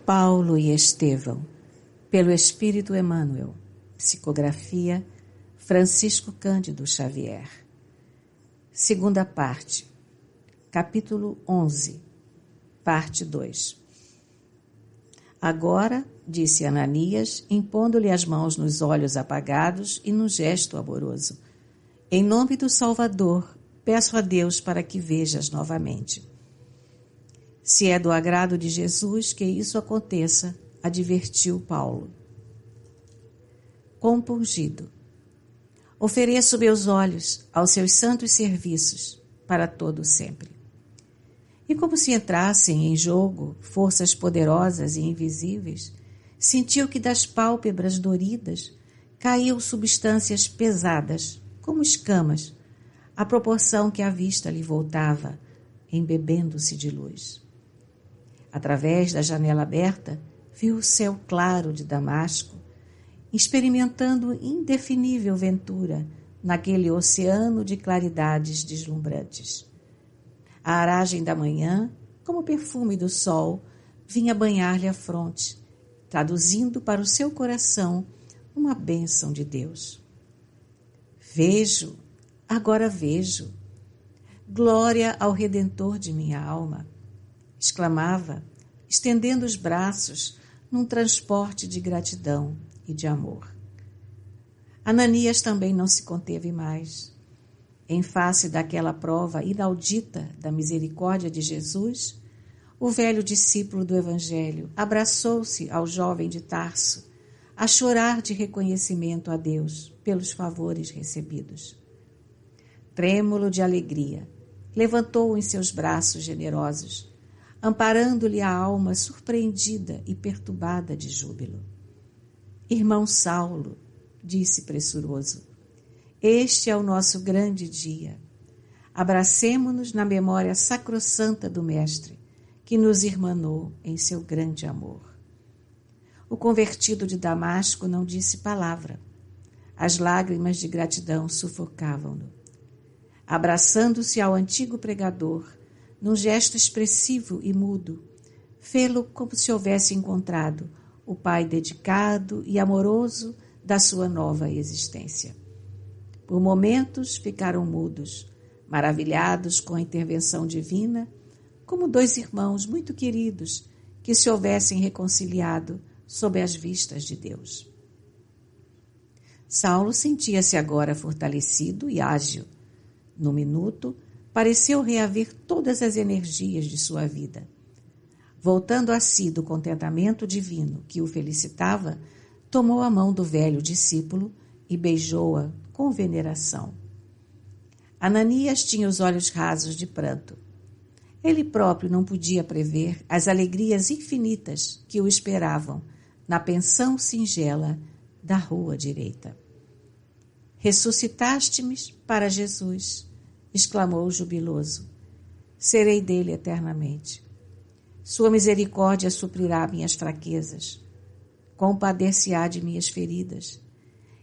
Paulo e Estevão, pelo Espírito Emmanuel. Psicografia Francisco Cândido Xavier. Segunda parte. Capítulo 11. Parte 2. Agora, disse Ananias, impondo-lhe as mãos nos olhos apagados e num gesto amoroso, em nome do Salvador, peço a Deus para que vejas novamente. Se é do agrado de Jesus que isso aconteça, advertiu Paulo. Compungido. Ofereço meus olhos aos seus santos serviços para todo sempre. E como se entrassem em jogo forças poderosas e invisíveis, sentiu que das pálpebras doridas caíam substâncias pesadas, como escamas, à proporção que a vista lhe voltava, embebendo-se de luz. Através da janela aberta, viu o céu claro de Damasco, experimentando indefinível ventura naquele oceano de claridades deslumbrantes. A aragem da manhã, como perfume do sol, vinha banhar-lhe a fronte, traduzindo para o seu coração uma bênção de Deus. Vejo, agora vejo. Glória ao Redentor de minha alma! Exclamava, estendendo os braços num transporte de gratidão e de amor. Ananias também não se conteve mais. Em face daquela prova inaudita da misericórdia de Jesus, o velho discípulo do Evangelho abraçou-se ao jovem de Tarso, a chorar de reconhecimento a Deus pelos favores recebidos. Trêmulo de alegria, levantou-o em seus braços generosos, amparando-lhe a alma surpreendida e perturbada de júbilo. Irmão Saulo, disse pressuroso, este é o nosso grande dia. Abracemo-nos na memória sacrossanta do Mestre, que nos irmanou em seu grande amor. O convertido de Damasco não disse palavra. As lágrimas de gratidão sufocavam-no. Abraçando-se ao antigo pregador, num gesto expressivo e mudo, fê-lo como se houvesse encontrado o pai dedicado e amoroso da sua nova existência. Por momentos ficaram mudos, maravilhados com a intervenção divina, como dois irmãos muito queridos que se houvessem reconciliado sob as vistas de Deus. Saulo sentia-se agora fortalecido e ágil. No minuto, pareceu reaver todas as energias de sua vida. Voltando a si do contentamento divino que o felicitava, tomou a mão do velho discípulo e beijou-a com veneração. Ananias tinha os olhos rasos de pranto. Ele próprio não podia prever as alegrias infinitas que o esperavam na pensão singela da rua direita. Ressuscitaste-me para Jesus, exclamou jubiloso. Serei dele eternamente. Sua misericórdia suprirá minhas fraquezas. Compadecer-se-á de minhas feridas.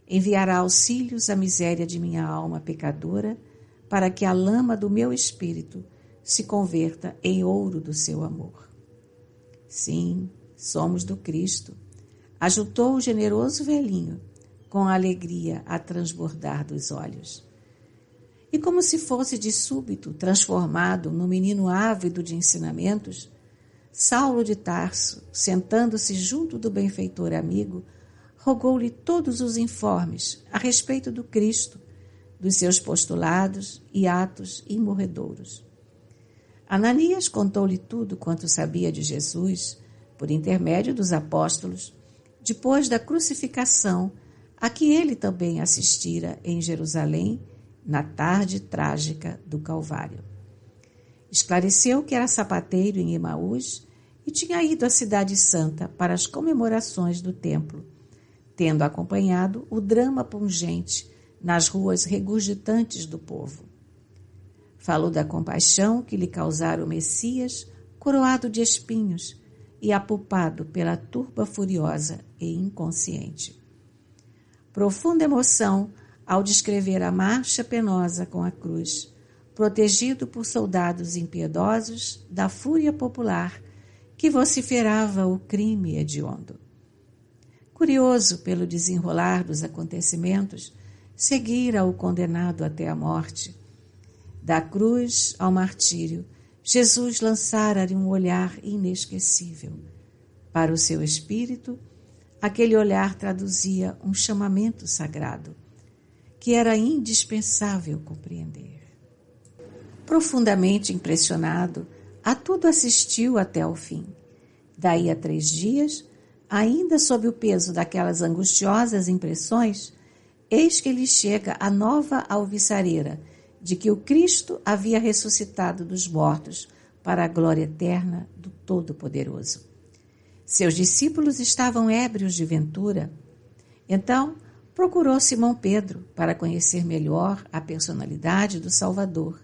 Enviará auxílios à miséria de minha alma pecadora, para que a lama do meu espírito se converta em ouro do seu amor. Sim, somos do Cristo, ajuntou o generoso velhinho, com a alegria a transbordar dos olhos. E como se fosse de súbito transformado num menino ávido de ensinamentos, Saulo de Tarso, sentando-se junto do benfeitor amigo, rogou-lhe todos os informes a respeito do Cristo, dos seus postulados e atos imorredouros. Ananias contou-lhe tudo quanto sabia de Jesus, por intermédio dos apóstolos, depois da crucificação, a que ele também assistira em Jerusalém, na tarde trágica do Calvário. Esclareceu que era sapateiro em Emaús e tinha ido à Cidade Santa para as comemorações do templo, tendo acompanhado o drama pungente nas ruas regurgitantes do povo. Falou da compaixão que lhe causara o Messias, coroado de espinhos e apupado pela turba furiosa e inconsciente. Profunda emoção ao descrever a marcha penosa com a cruz, protegido por soldados impiedosos da fúria popular que vociferava o crime hediondo. Curioso pelo desenrolar dos acontecimentos, seguira o condenado até a morte. Da cruz ao martírio, Jesus lançara-lhe um olhar inesquecível. Para o seu espírito, aquele olhar traduzia um chamamento sagrado, que era indispensável compreender. Profundamente impressionado, a tudo assistiu até o fim. Daí a 3 dias, ainda sob o peso daquelas angustiosas impressões, eis que lhe chega a nova alvissareira de que o Cristo havia ressuscitado dos mortos para a glória eterna do Todo-Poderoso. Seus discípulos estavam ébrios de ventura. Então, procurou Simão Pedro para conhecer melhor a personalidade do Salvador.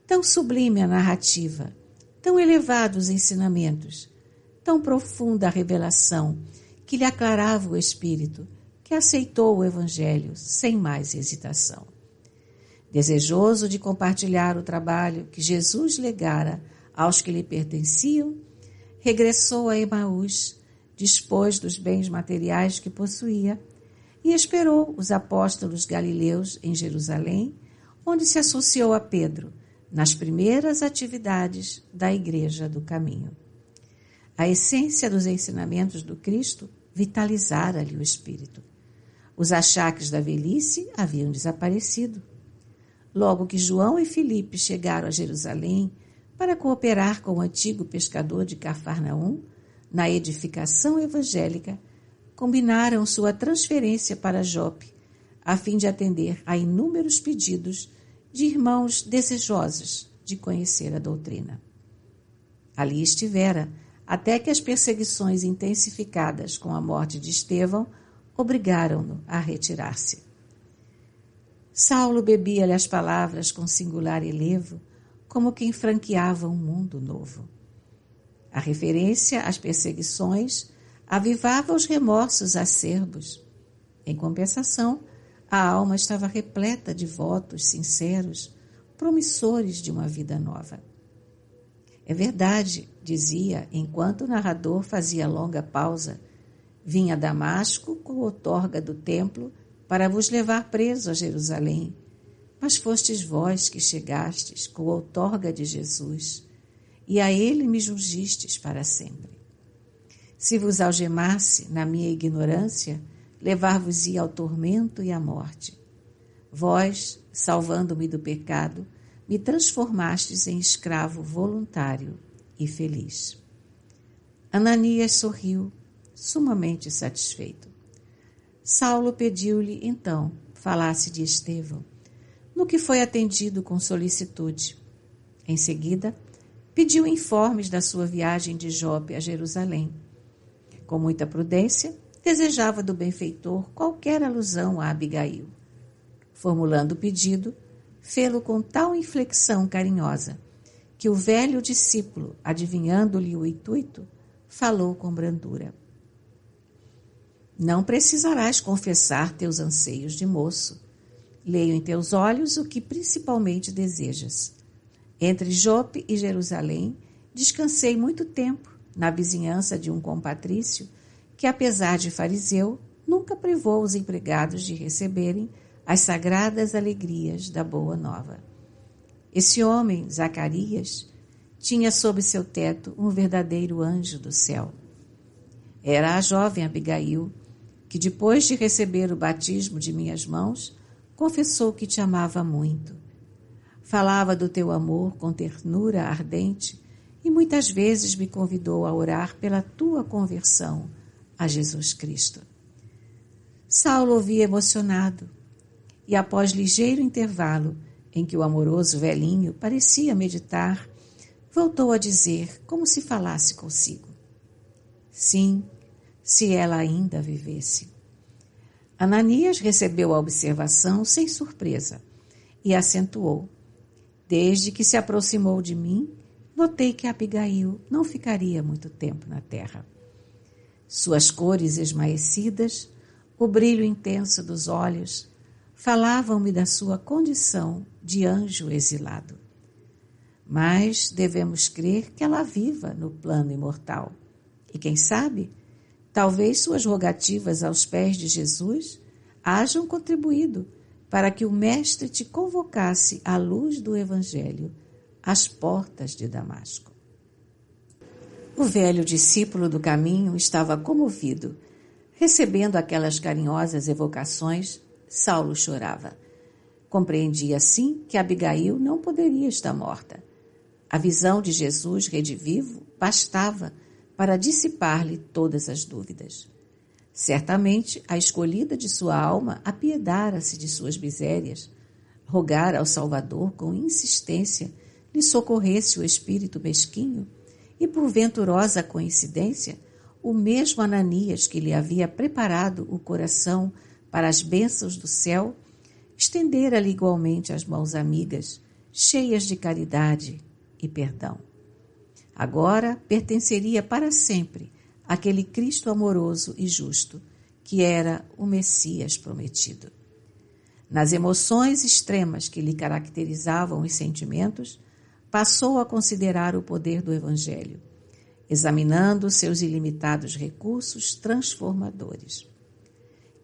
Tão sublime a narrativa, tão elevados os ensinamentos, tão profunda a revelação que lhe aclarava o espírito, que aceitou o Evangelho sem mais hesitação. Desejoso de compartilhar o trabalho que Jesus legara aos que lhe pertenciam, regressou a Emaús, dispôs dos bens materiais que possuía e esperou os apóstolos galileus em Jerusalém, onde se associou a Pedro nas primeiras atividades da Igreja do Caminho. A essência dos ensinamentos do Cristo vitalizara-lhe o espírito. Os achaques da velhice haviam desaparecido. Logo que João e Filipe chegaram a Jerusalém para cooperar com o antigo pescador de Cafarnaum na edificação evangélica, combinaram sua transferência para Jope, a fim de atender a inúmeros pedidos de irmãos desejosos de conhecer a doutrina. Ali estivera, até que as perseguições intensificadas com a morte de Estevão obrigaram-no a retirar-se. Saulo bebia-lhe as palavras com singular elevo, como quem franqueava um mundo novo. A referência às perseguições avivava os remorsos acerbos. Em compensação, a alma estava repleta de votos sinceros, promissores de uma vida nova. É verdade, dizia, enquanto o narrador fazia longa pausa, vim a Damasco com a outorga do templo para vos levar preso a Jerusalém, mas fostes vós que chegastes com a outorga de Jesus, e a ele me julgistes para sempre. Se vos algemasse na minha ignorância, levar-vos-ia ao tormento e à morte. Vós, salvando-me do pecado, me transformastes em escravo voluntário e feliz. Ananias sorriu, sumamente satisfeito. Saulo pediu-lhe, então, falasse de Estevão, no que foi atendido com solicitude. Em seguida, pediu informes da sua viagem de Jope a Jerusalém. Com muita prudência, desejava do benfeitor qualquer alusão a Abigail. Formulando o pedido, fê-lo com tal inflexão carinhosa, que o velho discípulo, adivinhando-lhe o intuito, falou com brandura. Não precisarás confessar teus anseios de moço. Leio em teus olhos o que principalmente desejas. Entre Jope e Jerusalém, descansei muito tempo na vizinhança de um compatrício que, apesar de fariseu, nunca privou os empregados de receberem as sagradas alegrias da Boa Nova. Esse homem, Zacarias, tinha sob seu teto um verdadeiro anjo do céu. Era a jovem Abigail, que depois de receber o batismo de minhas mãos, confessou que te amava muito. Falava do teu amor com ternura ardente e muitas vezes me convidou a orar pela tua conversão a Jesus Cristo. Saulo ouvia emocionado e, após ligeiro intervalo em que o amoroso velhinho parecia meditar, voltou a dizer como se falasse consigo. Sim, se ela ainda vivesse. Ananias recebeu a observação sem surpresa e acentuou. Desde que se aproximou de mim, notei que Abigail não ficaria muito tempo na terra. Suas cores esmaecidas, o brilho intenso dos olhos, falavam-me da sua condição de anjo exilado. mas devemos crer que ela viva no plano imortal. E quem sabe, talvez suas rogativas aos pés de Jesus hajam contribuído para que o Mestre te convocasse à luz do Evangelho, às portas de Damasco. O velho discípulo do caminho estava comovido. Recebendo aquelas carinhosas evocações, Saulo chorava. Compreendia, assim, que Abigail não poderia estar morta. A visão de Jesus redivivo bastava para dissipar-lhe todas as dúvidas. Certamente, a escolhida de sua alma apiedara-se de suas misérias, rogara ao Salvador com insistência lhe socorresse o espírito mesquinho e, por venturosa coincidência, o mesmo Ananias que lhe havia preparado o coração para as bênçãos do céu, estendera-lhe igualmente as mãos amigas, cheias de caridade e perdão. Agora pertenceria para sempre àquele Cristo amoroso e justo, que era o Messias prometido. Nas emoções extremas que lhe caracterizavam os sentimentos, passou a considerar o poder do Evangelho, examinando seus ilimitados recursos transformadores.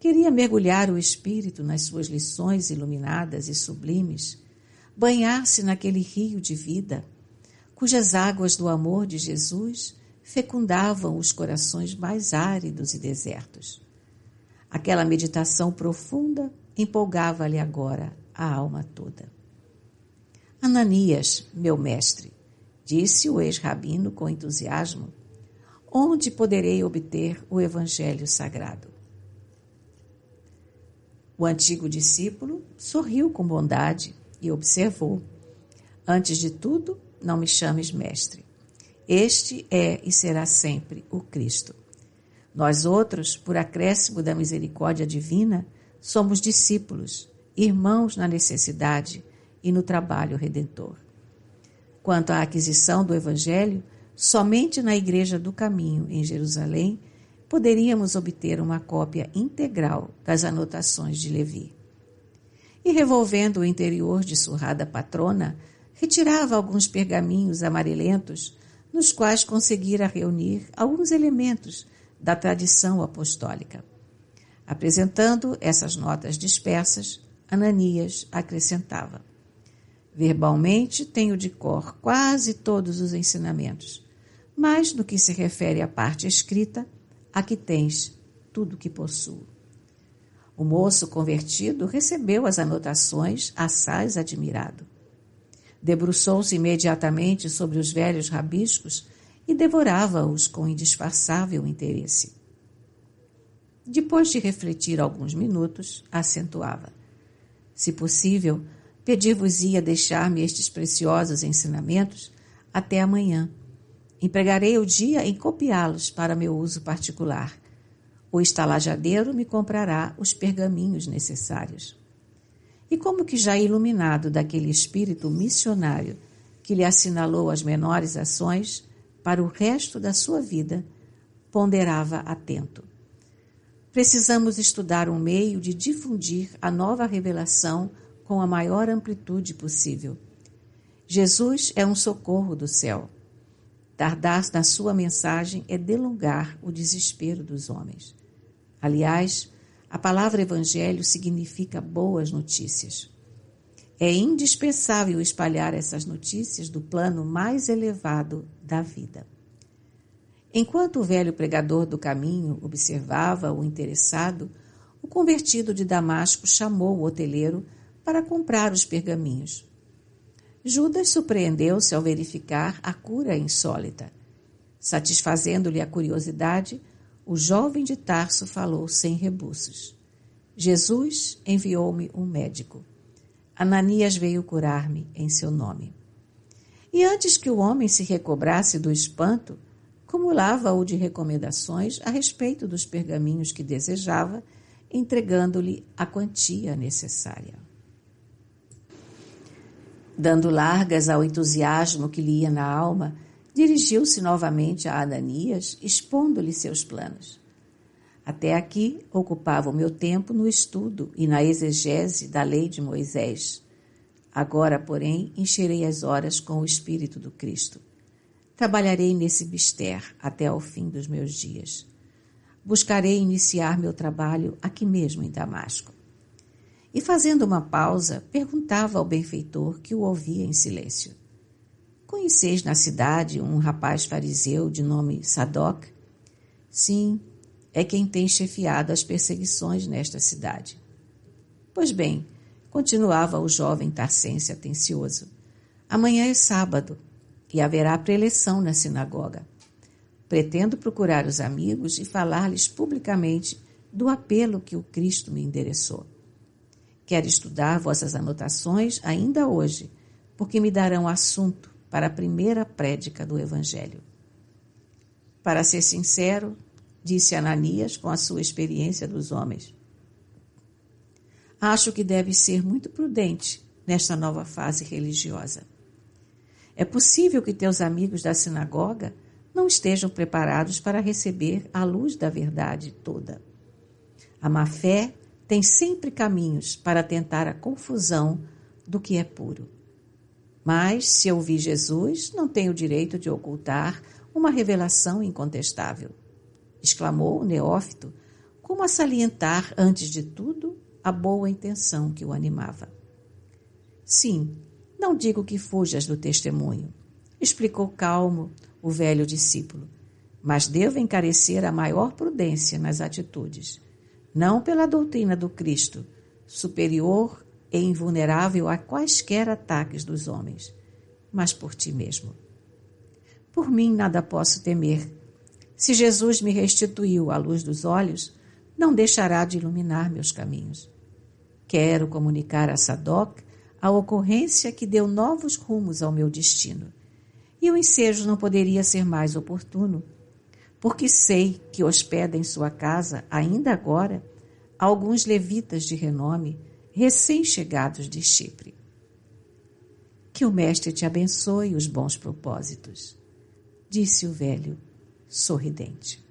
Queria mergulhar o espírito nas suas lições iluminadas e sublimes, banhar-se naquele rio de vida, cujas águas do amor de Jesus fecundavam os corações mais áridos e desertos. Aquela meditação profunda empolgava-lhe agora a alma toda. Ananias, meu mestre, disse o ex-rabino com entusiasmo, onde poderei obter o Evangelho Sagrado? O antigo discípulo sorriu com bondade e observou: antes de tudo, não me chames mestre. Este é e será sempre o Cristo. Nós outros, por acréscimo da misericórdia divina, somos discípulos, irmãos na necessidade e no trabalho redentor. Quanto à aquisição do Evangelho, somente na Igreja do Caminho, em Jerusalém, poderíamos obter uma cópia integral das anotações de Levi. E, revolvendo o interior de surrada patrona, retirava alguns pergaminhos amarelentos, nos quais conseguira reunir alguns elementos da tradição apostólica. Apresentando essas notas dispersas, Ananias acrescentava: verbalmente tenho de cor quase todos os ensinamentos, mas no que se refere à parte escrita, aqui tens tudo o que possuo. O moço convertido recebeu as anotações assaz admirado. Debruçou-se imediatamente sobre os velhos rabiscos e devorava-os com indisfarçável interesse. Depois de refletir alguns minutos, acentuava: se possível, pedir-vos-ia deixar-me estes preciosos ensinamentos até amanhã. Empregarei o dia em copiá-los para meu uso particular. O estalajadeiro me comprará os pergaminhos necessários. E como que já iluminado daquele espírito missionário que lhe assinalou as menores ações, para o resto da sua vida, ponderava atento: precisamos estudar um meio de difundir a nova revelação com a maior amplitude possível. Jesus é um socorro do céu. Tardar na sua mensagem é delongar o desespero dos homens. Aliás, a palavra evangelho significa boas notícias. É indispensável espalhar essas notícias do plano mais elevado da vida. Enquanto o velho pregador do caminho observava o interessado, o convertido de Damasco chamou o hoteleiro para comprar os pergaminhos. Judas surpreendeu-se ao verificar a cura insólita. Satisfazendo-lhe a curiosidade, o jovem de Tarso falou sem rebuços: Jesus enviou-me um médico. Ananias veio curar-me em seu nome. E antes que o homem se recobrasse do espanto, cumulava-o de recomendações a respeito dos pergaminhos que desejava, entregando-lhe a quantia necessária. Dando largas ao entusiasmo que lhe ia na alma, dirigiu-se novamente a Ananias, expondo-lhe seus planos. Até aqui ocupava o meu tempo no estudo e na exegese da lei de Moisés. Agora, porém, encherei as horas com o Espírito do Cristo. Trabalharei nesse mister até ao fim dos meus dias. Buscarei iniciar meu trabalho aqui mesmo em Damasco. E fazendo uma pausa, perguntava ao benfeitor que o ouvia em silêncio. Conheceis na cidade um rapaz fariseu de nome Sadoc? Sim, é quem tem chefiado as perseguições nesta cidade. Pois bem, continuava o jovem tarcense atencioso, amanhã é sábado e haverá preleção na sinagoga. Pretendo procurar os amigos e falar-lhes publicamente do apelo que o Cristo me endereçou. Quero estudar vossas anotações ainda hoje, porque me darão assunto para a primeira prédica do Evangelho. Para ser sincero, disse Ananias com a sua experiência dos homens, acho que deves ser muito prudente nesta nova fase religiosa. É possível que teus amigos da sinagoga não estejam preparados para receber a luz da verdade toda. A má-fé tem sempre caminhos para tentar a confusão do que é puro. Mas, se eu vi Jesus, não tenho o direito de ocultar uma revelação incontestável, exclamou o neófito, como a salientar, antes de tudo, a boa intenção que o animava. Sim, não digo que fujas do testemunho, explicou calmo o velho discípulo, mas devo encarecer a maior prudência nas atitudes, não pela doutrina do Cristo, superior e invulnerável a quaisquer ataques dos homens, mas por ti mesmo. Por mim nada posso temer. Se Jesus me restituiu a luz dos olhos, não deixará de iluminar meus caminhos. Quero comunicar a Sadoc a ocorrência que deu novos rumos ao meu destino. E o ensejo não poderia ser mais oportuno, porque sei que hospeda em sua casa, ainda agora, alguns levitas de renome, recém-chegados de Chipre. Que o Mestre te abençoe os bons propósitos, disse o velho, sorridente.